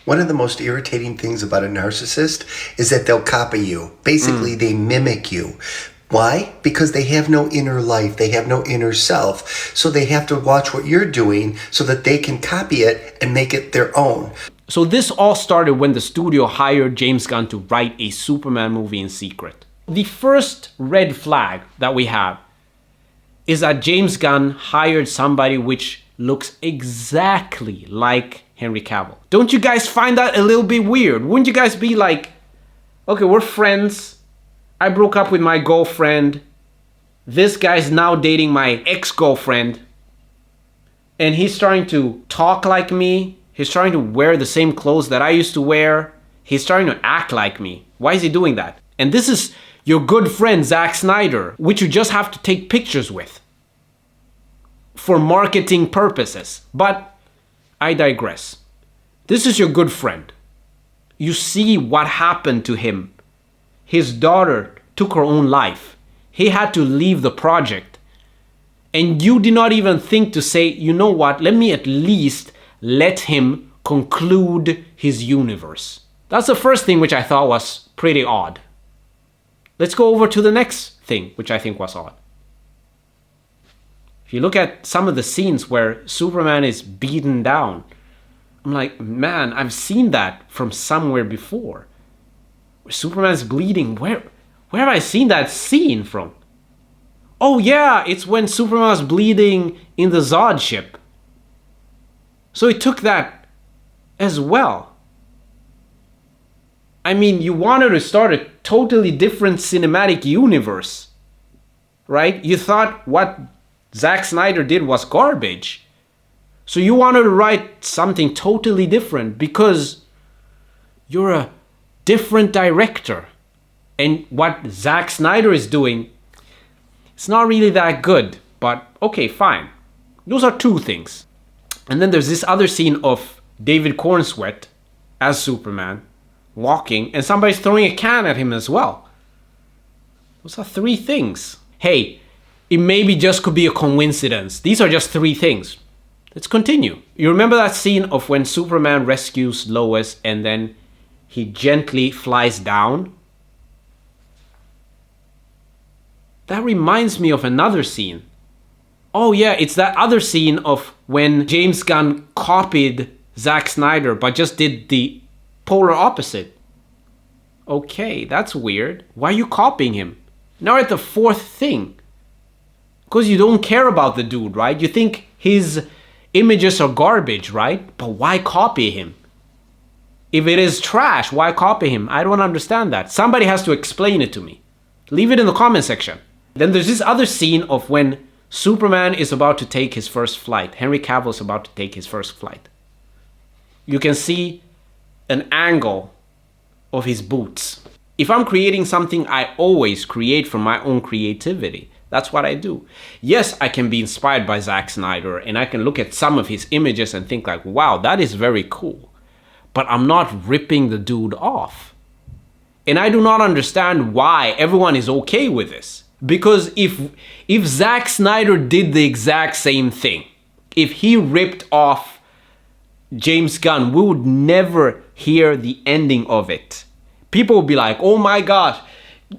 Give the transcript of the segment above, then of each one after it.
One of the most irritating things about a narcissist is that they'll copy you. Basically, they mimic you. Why? Because they have no inner life. They have no inner self. So they have to watch what you're doing so that they can copy it and make it their own. So this all started when the studio hired James Gunn to write a Superman movie in secret. The first red flag that we have is that James Gunn hired somebody which looks exactly like Henry Cavill. Don't you guys find that a little bit weird? Wouldn't you guys be like, okay, we're friends. I broke up with my girlfriend. This guy's now dating my ex-girlfriend. And he's starting to talk like me. He's trying to wear the same clothes that I used to wear. He's starting to act like me. Why is he doing that? And this is your good friend, Zack Snyder, which you just have to take pictures with for marketing purposes. But I digress. This is your good friend. You see what happened to him. His daughter took her own life. He had to leave the project. And you did not even think to say, you know what, let me at least let him conclude his universe. That's the first thing which I thought was pretty odd. Let's go over to the next thing, which I think was odd. If you look at some of the scenes where Superman is beaten down, I'm like, man, I've seen that from somewhere before. Where Superman's bleeding, where have I seen that scene from? Oh yeah, it's when Superman was bleeding in the Zod ship. So he took that as well. I mean, you wanted to start a totally different cinematic universe, right? You thought what Zack Snyder did was garbage. So you wanted to write something totally different because you're a different director. And what Zack Snyder is doing, it's not really that good. But okay, fine. Those are two things. And then there's this other scene of David Cornsweet as Superman walking, and somebody's throwing a can at him as well. Those are three things. Hey, it maybe just could be a coincidence. These are just three things. Let's continue. You remember that scene of when Superman rescues Lois and then he gently flies down? That reminds me of another scene. Oh yeah, it's that other scene of when James Gunn copied Zack Snyder but just did the polar opposite. Okay, that's weird. Why are you copying him? Now we're at the fourth thing. Because you don't care about the dude, right? You think his images are garbage, right? But why copy him? If it is trash, why copy him? I don't understand that. Somebody has to explain it to me. Leave it in the comment section. Then there's this other scene of when Superman is about to take his first flight. Henry Cavill is about to take his first flight. You can see an angle of his boots. If I'm creating something, I always create from my own creativity. That's what I do. Yes, I can be inspired by Zack Snyder and I can look at some of his images and think like, wow, that is very cool. But I'm not ripping the dude off. And I do not understand why everyone is okay with this. Because if Zack Snyder did the exact same thing, if he ripped off James Gunn, we would never hear the ending of it. People would be like, oh my gosh,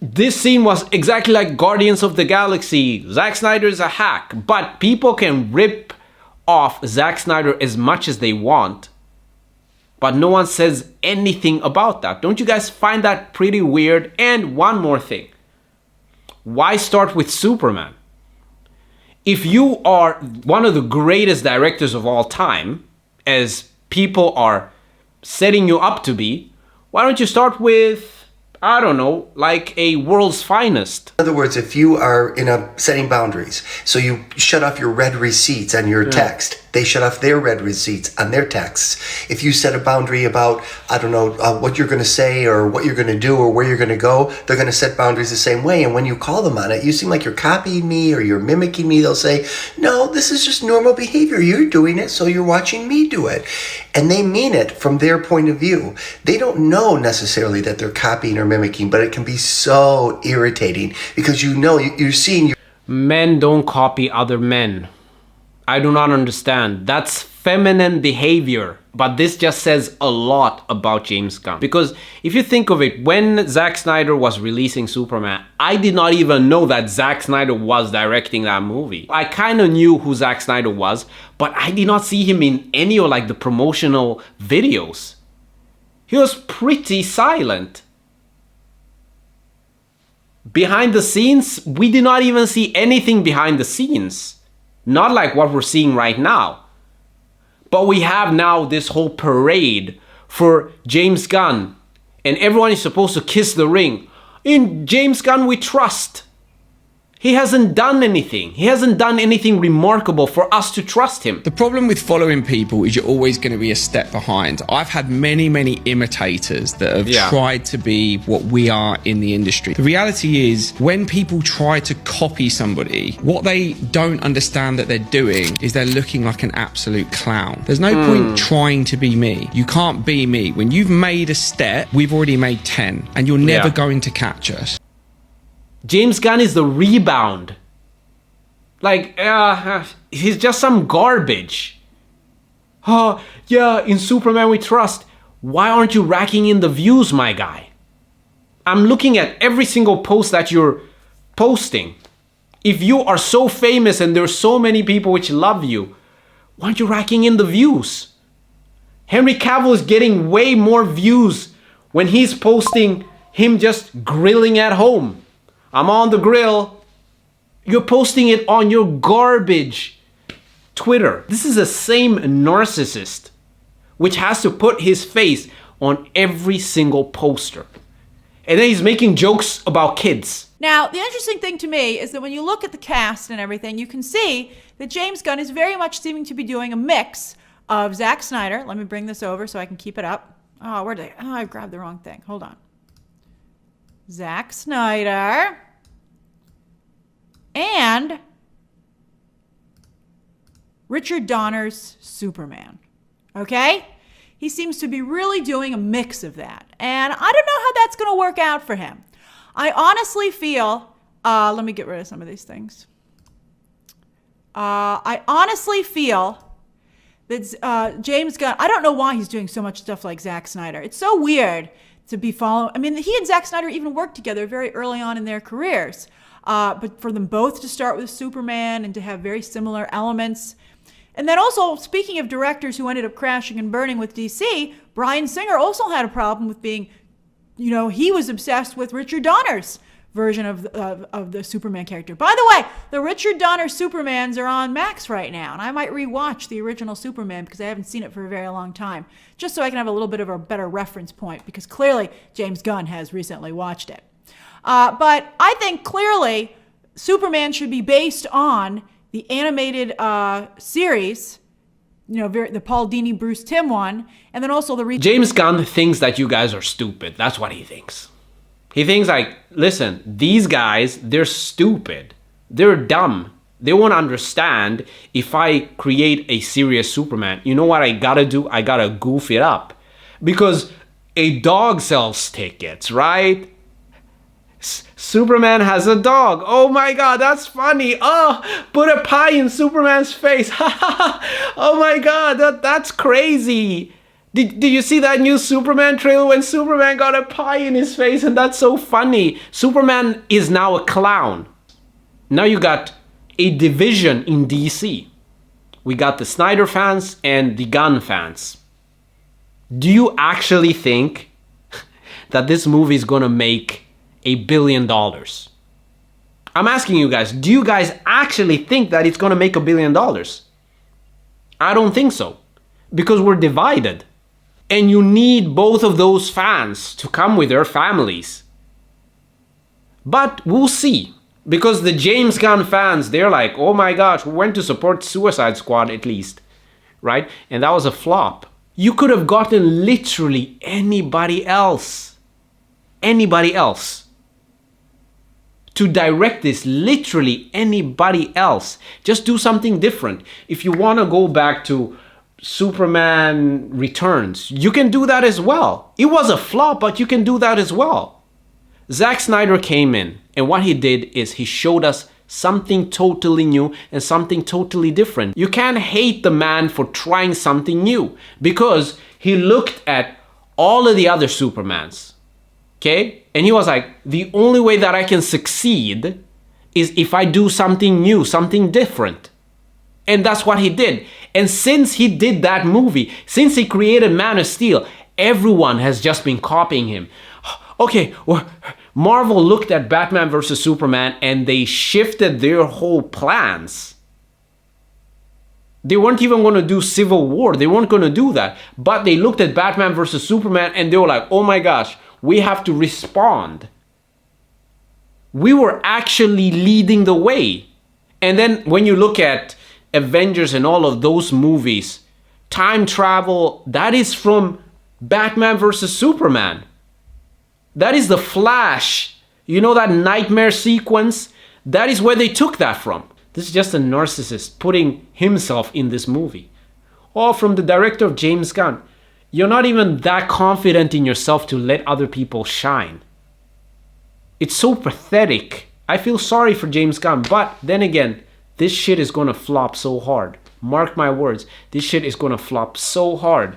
this scene was exactly like Guardians of the Galaxy. Zack Snyder is a hack. But people can rip off Zack Snyder as much as they want. But no one says anything about that. Don't you guys find that pretty weird? And one more thing. Why start with Superman? If you are one of the greatest directors of all time, as people are setting you up to be, why don't you start with, I don't know, like a world's finest? In other words, if you are setting boundaries, so you shut off your read receipts on your text, they shut off their read receipts on their texts. If you set a boundary about, I don't know, what you're going to say or what you're going to do or where you're going to go, they're going to set boundaries the same way. And when you call them on it, you seem like you're copying me or you're mimicking me. They'll say, no, this is just normal behavior. You're doing it, so you're watching me do it. And they mean it from their point of view. They don't know necessarily that they're copying or mimicking, but it can be so irritating because you're seeing. Men don't copy other men. I do not understand. That's feminine behavior. But this just says a lot about James Gunn. Because if you think of it, when Zack Snyder was releasing Superman, I did not even know that Zack Snyder was directing that movie. I kind of knew who Zack Snyder was, but I did not see him in any of like the promotional videos. He was pretty silent. Behind the scenes, we did not even see anything behind the scenes. Not like what we're seeing right now. But we have now this whole parade for James Gunn. And everyone is supposed to kiss the ring. In James Gunn we trust. He hasn't done anything. He hasn't done anything remarkable for us to trust him. The problem with following people is you're always going to be a step behind. I've had many imitators that have tried to be what we are in the industry. The reality is, when people try to copy somebody, what they don't understand that they're doing is they're looking like an absolute clown. There's no point trying to be me. You can't be me. When you've made a step, we've already made 10, and you're never going to catch us. James Gunn is the rebound. Like, he's just some garbage. Oh, yeah, in Superman we trust. Why aren't you racking in the views, my guy? I'm looking at every single post that you're posting. If you are so famous and there's so many people which love you, why aren't you racking in the views? Henry Cavill is getting way more views when he's posting him just grilling at home. I'm on the grill. You're posting it on your garbage Twitter. This is the same narcissist which has to put his face on every single poster. And then he's making jokes about kids. Now, the interesting thing to me is that when you look at the cast and everything, you can see that James Gunn is very much seeming to be doing a mix of Zack Snyder. Let me bring this over so I can keep it up. Oh, where did I grabbed the wrong thing. Hold on. Zack Snyder and Richard Donner's Superman. Okay? He seems to be really doing a mix of that. And I don't know how that's going to work out for him. I honestly feel, let me get rid of some of these things. I honestly feel that James Gunn, I don't know why he's doing so much stuff like Zack Snyder. It's so weird to be following. I mean, he and Zack Snyder even worked together very early on in their careers. But for them both to start with Superman and to have very similar elements. And then also, speaking of directors who ended up crashing and burning with DC, Bryan Singer also had a problem with being, he was obsessed with Richard Donner's version of the Superman character. By the way, the Richard Donner Supermans are on Max right now, and I might rewatch the original Superman because I haven't seen it for a very long time, just so I can have a little bit of a better reference point, because clearly James Gunn has recently watched it. But I think clearly Superman should be based on the animated series, the Paul Dini, Bruce Timm one, and then also the... James Gunn thinks that you guys are stupid. That's what he thinks. He thinks like, listen, these guys, they're stupid. They're dumb. They won't understand if I create a serious Superman. You know what I gotta do? I gotta goof it up. Because a dog sells tickets, right? Superman has a dog. Oh my god, that's funny. Oh, put a pie in Superman's face. Oh my god, that's crazy. Did you see that new Superman trailer when Superman got a pie in his face? And that's so funny. Superman is now a clown. Now you got a division in DC. We got the Snyder fans and the Gunn fans. Do you actually think that this movie is gonna make $1 billion? I'm asking you guys, do you guys actually think that it's gonna make $1 billion? I don't think so. Because we're divided. And you need both of those fans to come with their families. But we'll see. Because the James Gunn fans, they're like, oh my gosh, we went to support Suicide Squad at least. Right? And that was a flop. You could have gotten literally anybody else. Anybody else. To direct this, literally anybody else. Just do something different. If you want to go back to Superman Returns, you can do that as well. It was a flop, but you can do that as well. Zack Snyder came in, and what he did is he showed us something totally new and something totally different. You can't hate the man for trying something new because he looked at all of the other Supermans, okay? And he was like, the only way that I can succeed is if I do something new, something different. And that's what he did. And since he did that movie, since he created Man of Steel, everyone has just been copying him. Okay, well, Marvel looked at Batman vs. Superman and they shifted their whole plans. They weren't even going to do Civil War. They weren't going to do that. But they looked at Batman vs. Superman and they were like, oh my gosh, we have to respond. We were actually leading the way. And then when you look at Avengers and all of those movies, time travel, that is from Batman vs. Superman. That is the Flash. You know that nightmare sequence? That is where they took that from. This is just a narcissist putting himself in this movie. Or from the director of James Gunn. You're not even that confident in yourself to let other people shine. It's so pathetic. I feel sorry for James Gunn, but then again, this shit is gonna flop so hard. Mark my words, this shit is gonna flop so hard